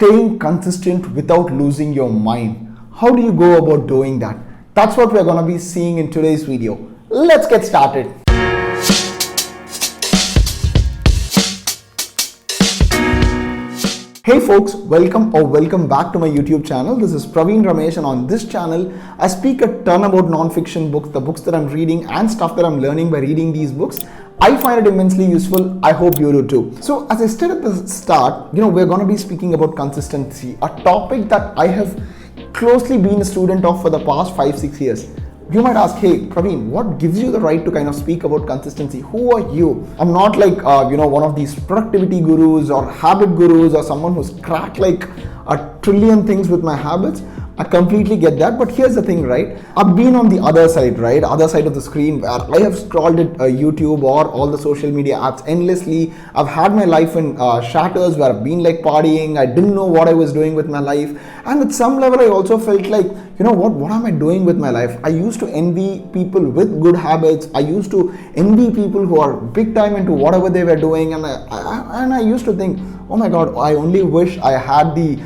staying consistent without losing your mind. How do you go about doing that? That's what we're going to be seeing in today's video. Let's get started. Hey folks, welcome back to my YouTube channel. This is Praveen Ramesh, and on this channel I speak a ton about non-fiction books, the books that I'm reading and stuff that I'm learning by reading these books. I find it immensely useful. I hope you do too. So as I said at the start, we're going to be speaking about consistency, a topic that I have closely been a student of for the past 5-6 years. You might ask, hey Praveen, what gives you the right to kind of speak about consistency? Who are you? I'm not like one of these productivity gurus or habit gurus or someone who's cracked like a trillion things with my habits. I completely get that, but here's the thing, right? I've been on the other side, right? Other side of the screen, where I have scrolled at YouTube or all the social media apps endlessly. I've had my life in shatters where I've been like partying. I didn't know what I was doing with my life. And at some level, I also felt like, what am I doing with my life? I used to envy people with good habits. I used to envy people who are big time into whatever they were doing. And I used to think, oh my God, I only wish I had the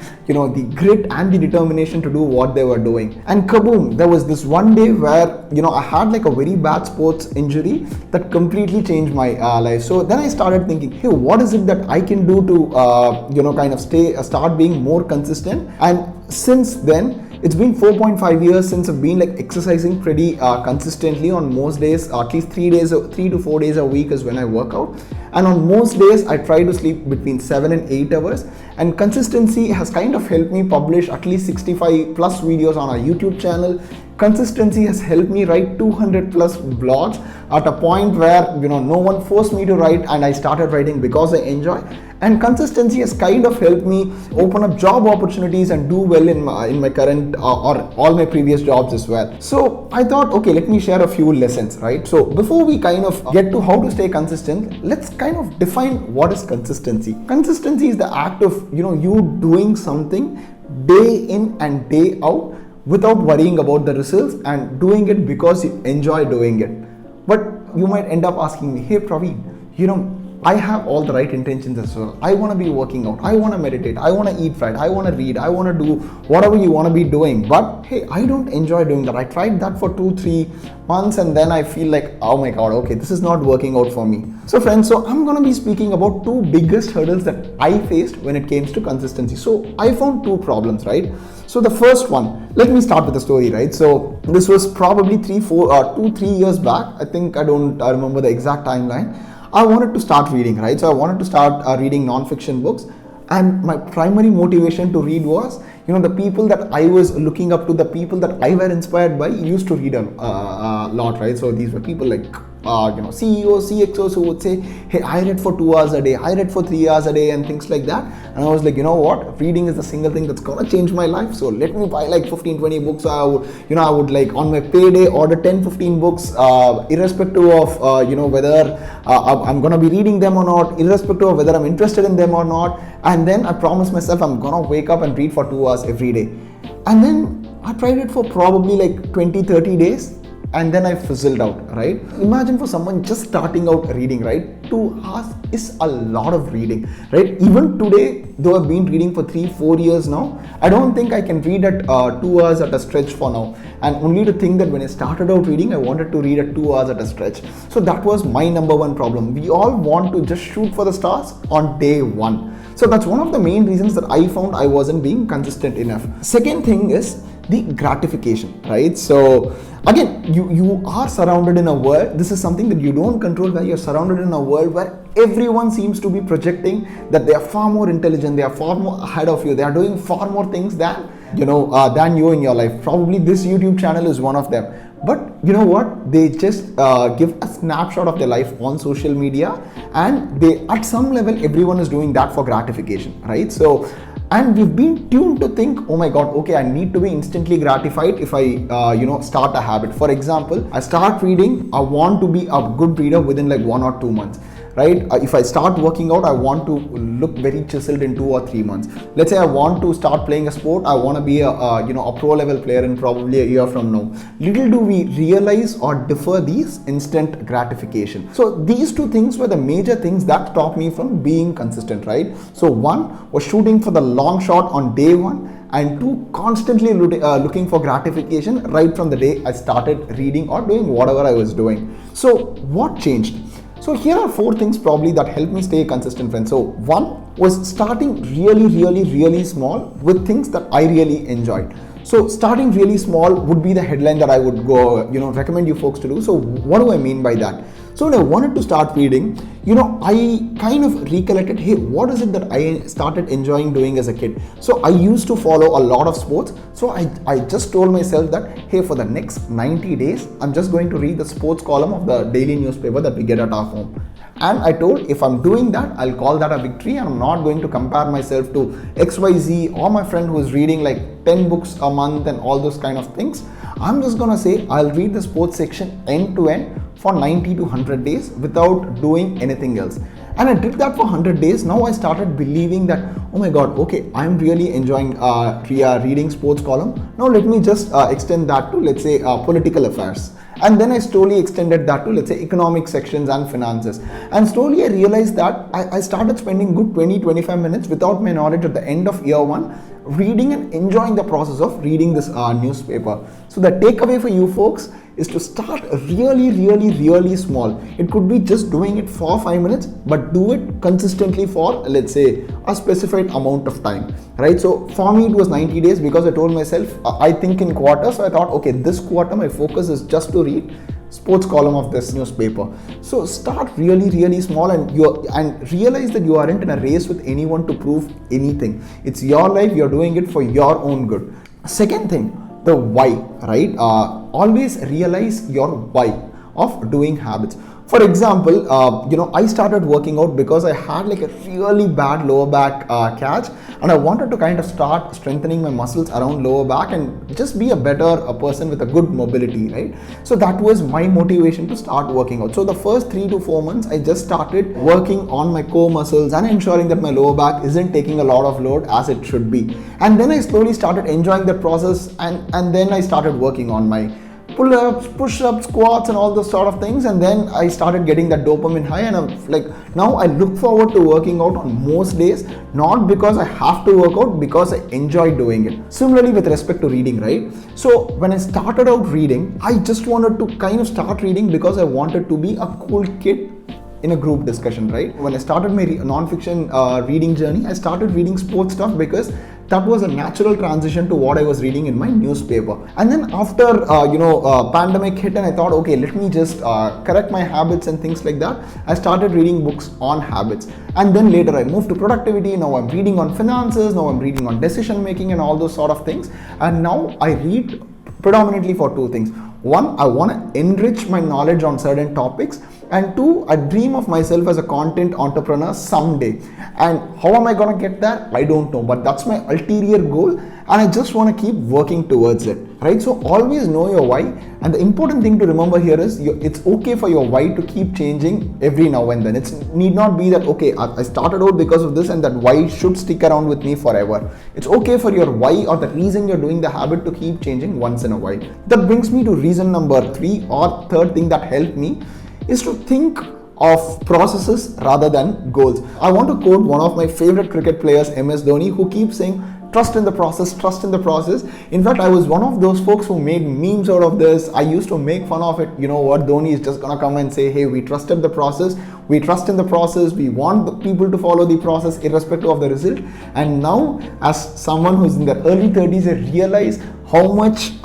grit and the determination to do what they were doing. And kaboom, there was this one day where, I had like a very bad sports injury that completely changed my life. So then I started thinking, hey, what is it that I can do to, start being more consistent? And since then, it's been 4.5 years since I've been like exercising pretty consistently on most days. At least 3 to 4 days a week is when I work out. And on most days, I try to sleep between 7 and 8 hours. And consistency has kind of helped me publish at least 65 plus videos on our YouTube channel. Consistency has helped me write 200 plus blogs at a point where no one forced me to write, and I started writing because I enjoy. And consistency has kind of helped me open up job opportunities and do well in my current or all my previous jobs as well. So I thought, okay, let me share a few lessons, right? So before we kind of get to how to stay consistent, let's kind of define what is consistency. Consistency is the act of you doing something day in and day out without worrying about the results and doing it because you enjoy doing it. But you might end up asking me, hey Praveen, I have all the right intentions as well. I want to be working out. I want to meditate. I want to eat right. I want to read. I want to do whatever you want to be doing. But hey, I don't enjoy doing that. I tried that for 2-3 months and then I feel like, oh my God, okay, this is not working out for me. So friends, I'm going to be speaking about 2 biggest hurdles that I faced when it came to consistency. So I found 2 problems, right? So the first one, let me start with the story, right? So this was probably 2-3 years back. I remember the exact timeline. I wanted to start reading, right? So I wanted to start reading non-fiction books, and my primary motivation to read was, the people that I was looking up to, the people that I were inspired by used to read a lot, right? So these were people like CEOs, CXOs who would say, hey, I read for 2 hours a day, I read for 3 hours a day, and things like that. And I was like, what? Reading is the single thing that's gonna change my life. So let me buy like 15-20 books. I would like on my payday order 10-15 books, irrespective of whether I'm gonna be reading them or not, irrespective of whether I'm interested in them or not. And then I promised myself I'm gonna wake up and read for 2 hours every day. And then I tried it for probably like 20-30 days. And then I fizzled out, right? Imagine for someone just starting out reading, right? 2 hours is a lot of reading, right? Even today, though I've been reading for 3-4 years now, I don't think I can read at 2 hours at a stretch for now. And only to think that when I started out reading, I wanted to read at 2 hours at a stretch. So that was my number one problem. We all want to just shoot for the stars on day one. So that's one of the main reasons that I found I wasn't being consistent enough. Second thing is the gratification, right? So again, you are surrounded in a world, this is something that you don't control, where you're surrounded in a world where everyone seems to be projecting that they are far more intelligent, they are far more ahead of you, they are doing far more things than you in your life. Probably this YouTube channel is one of them. But you know what? They just give a snapshot of their life on social media, and at some level, everyone is doing that for gratification, right? So, and we've been tuned to think, oh my God, okay, I need to be instantly gratified if I, start a habit. For example, I start reading, I want to be a good reader within like 1 or 2 months. right? If I start working out, I want to look very chiseled in 2 or 3 months. Let's say I want to start playing a sport, I want to be a pro level player in probably a year from now. Little do we realize or defer these instant gratification. So these two things were the major things that stopped me from being consistent, right? So one was shooting for the long shot on day one, and two, constantly looking for gratification right from the day I started reading or doing whatever I was doing. So what changed? So here are 4 things probably that helped me stay consistent, friends. So one was starting really small with things that I really enjoyed. So starting really small would be the headline that I would go, recommend you folks to do. So what do I mean by that? So when I wanted to start reading, I kind of recollected, hey, what is it that I started enjoying doing as a kid? So I used to follow a lot of sports. So I just told myself that, hey, for the next 90 days, I'm just going to read the sports column of the daily newspaper that we get at our home. And I told, if I'm doing that, I'll call that a victory, and I'm not going to compare myself to XYZ or my friend who is reading like 10 books a month and all those kind of things. I'm just going to say I'll read the sports section end to end for 90 to 100 days without doing anything else. And I did that for 100 days. Now I started believing that, oh my God, okay, I'm really enjoying reading sports column. Now let me just extend that to, let's say, political affairs. And then I slowly extended that to, let's say, economic sections and finances. And slowly I realized that I started spending good 20-25 minutes without my knowledge at the end of year one, reading and enjoying the process of reading this newspaper. So the takeaway for you folks is to start really small. It could be just doing it for 5 minutes, but do it consistently for, let's say, a specified amount of time, right? So for me, it was 90 days because I told myself, I think in quarters. So I thought, okay, this quarter, my focus is just to read sports column of this newspaper. So start really small and realize that you aren't in a race with anyone to prove anything. It's your life. You're doing it for your own good. Second thing, the why, right? Always realize your why of doing habits. For example, I started working out because I had like a really bad lower back catch, and I wanted to kind of start strengthening my muscles around lower back and just be a better person with a good mobility, right? So that was my motivation to start working out. So the first 3 to 4 months, I just started working on my core muscles and ensuring that my lower back isn't taking a lot of load as it should be. And then I slowly started enjoying that process, and then I started working on my pull-ups, push-ups, squats and all those sort of things, and then I started getting that dopamine high, and I'm like, now I look forward to working out on most days, not because I have to work out, because I enjoy doing it. Similarly with respect to reading, right? So when I started out reading, I just wanted to kind of start reading because I wanted to be a cool kid in a group discussion, right? When I started my non-fiction reading journey, I started reading sports stuff because that was a natural transition to what I was reading in my newspaper. And then after pandemic hit, and I thought, okay, let me just correct my habits and things like that. I started reading books on habits, and then later I moved to productivity. Now I'm reading on finances, now I'm reading on decision making and all those sort of things. And now I read predominantly for 2 things. One, I want to enrich my knowledge on certain topics, and 2, I dream of myself as a content entrepreneur someday. And how am I going to get there? I don't know, but that's my ulterior goal, and I just want to keep working towards it, right? So always know your why, and the important thing to remember here is it's okay for your why to keep changing every now and then. It need not be that, okay, I started out because of this and that why should stick around with me forever. It's okay for your why or the reason you're doing the habit to keep changing once in a while. That brings me to reason number 3 or third thing that helped me is to think of processes rather than goals. I want to quote one of my favorite cricket players, MS Dhoni, who keeps saying, trust in the process, trust in the process. In fact, I was one of those folks who made memes out of this. I used to make fun of it. You know what, Dhoni is just gonna come and say, hey, we trusted the process, we trust in the process, we want the people to follow the process irrespective of the result. And now, as someone who's in their early 30s, I realize how much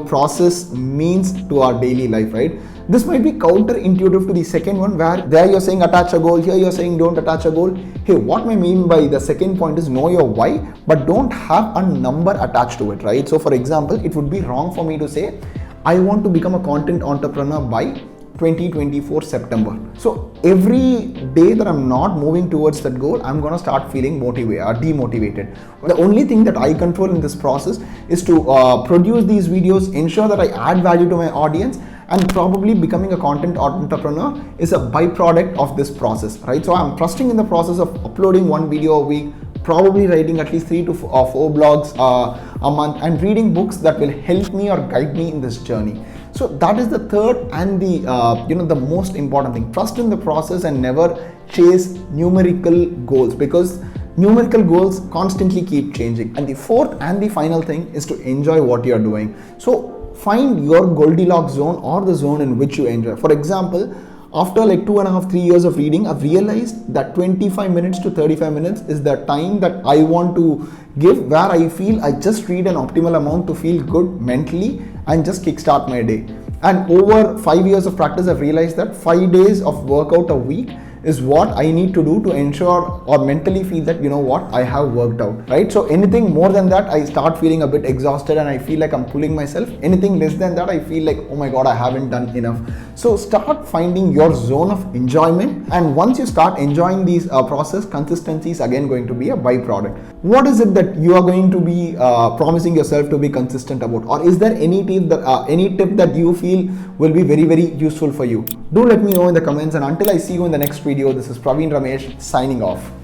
process means to our daily life, right? This might be counterintuitive to the second one, where there you're saying attach a goal, here you're saying don't attach a goal. Hey, what I mean by the second point is know your why, but don't have a number attached to it, right? So for example, it would be wrong for me to say, I want to become a content entrepreneur by 2024 September. So every day that I'm not moving towards that goal, I'm going to start feeling demotivated. The only thing that I control in this process is to produce these videos, ensure that I add value to my audience, and probably becoming a content entrepreneur is a byproduct of this process, right? So I'm trusting in the process of uploading one video a week, probably writing at least 3 to 4 blogs a month, and reading books that will help me or guide me in this journey. So that is the third and the the most important thing. Trust in the process and never chase numerical goals, because numerical goals constantly keep changing. And the fourth and the final thing is to enjoy what you're doing. So find your Goldilocks zone, or the zone in which you enjoy. For example, after like 2.5-3 years of reading, I've realized that 25 minutes to 35 minutes is the time that I want to give, where I feel I just read an optimal amount to feel good mentally and just kickstart my day. And over 5 years of practice, I've realized that 5 days of workout a week is what I need to do to ensure or mentally feel that, you know what, I have worked out, right? So anything more than that, I start feeling a bit exhausted and I feel like I'm pulling myself. Anything less than that, I feel like, oh my God, I haven't done enough. So start finding your zone of enjoyment. And once you start enjoying these process, consistency is again going to be a byproduct. What is it that you are going to be promising yourself to be consistent about? Or is there any tip that you feel will be very, very useful for you? Do let me know in the comments. And until I see you in the next video, this is Praveen Ramesh signing off.